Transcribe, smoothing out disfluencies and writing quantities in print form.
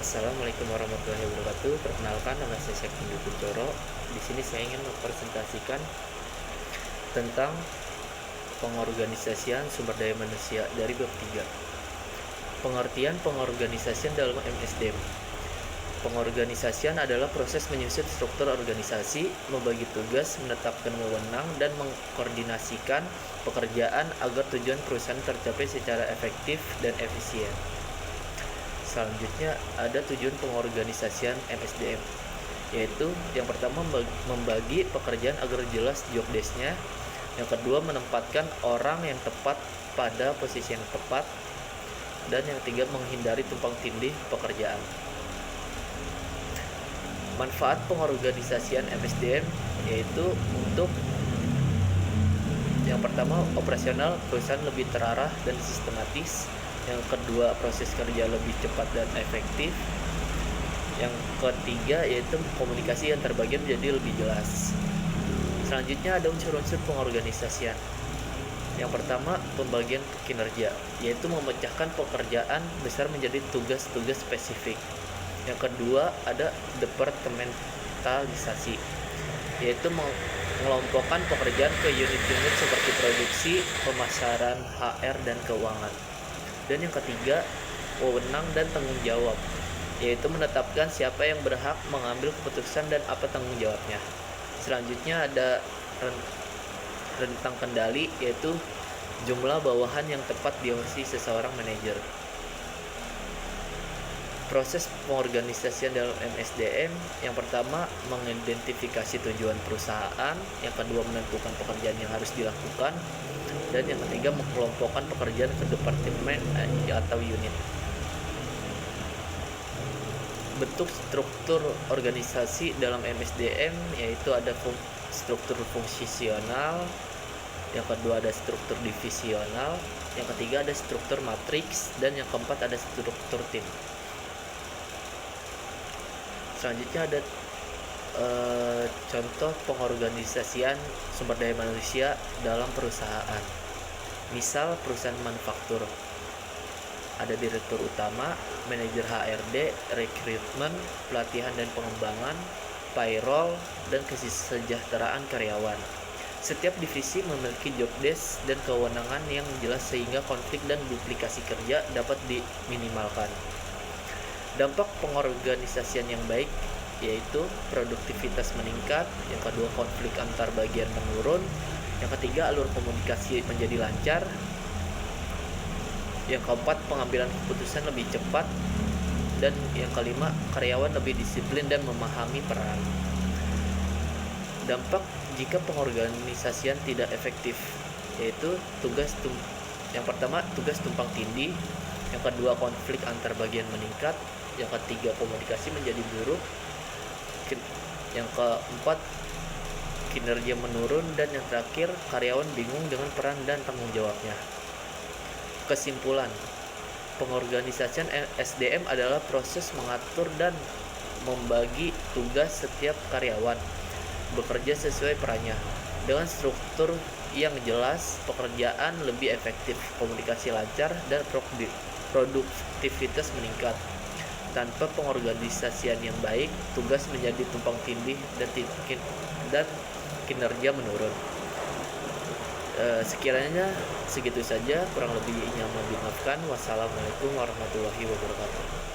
Assalamualaikum warahmatullahi wabarakatuh. Perkenalkan, nama saya Syekh Kuncoro. Di sini saya ingin mempresentasikan tentang pengorganisasian sumber daya manusia dari bab 3. Pengertian pengorganisasian dalam MSDM. Pengorganisasian adalah proses menyusun struktur organisasi, membagi tugas, menetapkan wewenang, dan mengkoordinasikan pekerjaan agar tujuan perusahaan tercapai secara efektif dan efisien. Selanjutnya ada tujuan pengorganisasian MSDM, yaitu yang pertama membagi pekerjaan agar jelas job desk-nya, yang kedua menempatkan orang yang tepat pada posisi yang tepat, dan yang ketiga menghindari tumpang tindih pekerjaan. Manfaat pengorganisasian MSDM yaitu untuk yang pertama operasional perusahaan lebih terarah dan sistematis. Yang kedua, proses kerja lebih cepat dan efektif. Yang ketiga, yaitu komunikasi yang terbagi menjadi lebih jelas. Selanjutnya ada unsur-unsur pengorganisasian. Yang pertama, pembagian kinerja, yaitu memecahkan pekerjaan besar menjadi tugas-tugas spesifik. Yang kedua, ada departementalisasi, yaitu mengelompokkan pekerjaan ke unit-unit seperti produksi, pemasaran, HR, dan keuangan. Dan yang ketiga, wewenang dan tanggung jawab, yaitu menetapkan siapa yang berhak mengambil keputusan dan apa tanggung jawabnya. Selanjutnya ada rentang kendali, yaitu jumlah bawahan yang tepat diawasi seseorang manajer. Proses pengorganisasian dalam MSDM, yang pertama mengidentifikasi tujuan perusahaan, yang kedua menentukan pekerjaan yang harus dilakukan, dan yang ketiga mengelompokkan pekerjaan ke departemen atau unit. Bentuk struktur organisasi dalam MSDM yaitu ada struktur fungsional, yang kedua ada struktur divisional, yang ketiga ada struktur matriks, dan yang keempat ada struktur tim. Selanjutnya ada contoh pengorganisasian sumber daya manusia dalam perusahaan. Misal perusahaan manufaktur, ada direktur utama, manajer HRD, rekrutmen, pelatihan dan pengembangan, payroll, dan kesejahteraan karyawan. Setiap divisi memiliki job desk dan kewenangan yang jelas sehingga konflik dan duplikasi kerja dapat diminimalkan. Dampak pengorganisasian yang baik yaitu produktivitas meningkat, yang kedua konflik antar bagian menurun, yang ketiga alur komunikasi menjadi lancar, yang keempat pengambilan keputusan lebih cepat, dan yang kelima karyawan lebih disiplin dan memahami peran. Dampak jika pengorganisasian tidak efektif yaitu yang pertama tugas tumpang tindih, yang kedua konflik antar bagian meningkat, yang ketiga komunikasi menjadi buruk, yang keempat kinerja menurun, dan yang terakhir karyawan bingung dengan peran dan tanggung jawabnya. Kesimpulan, pengorganisasian SDM adalah proses mengatur dan membagi tugas setiap karyawan bekerja sesuai perannya. Dengan struktur yang jelas, pekerjaan lebih efektif, komunikasi lancar, dan produktivitas meningkat. Tanpa pengorganisasian yang baik, tugas menjadi tumpang tindih dan kinerja menurun. Sekiranya segitu saja, kurang lebihnya mohon dimaafkan. Wassalamualaikum warahmatullahi wabarakatuh.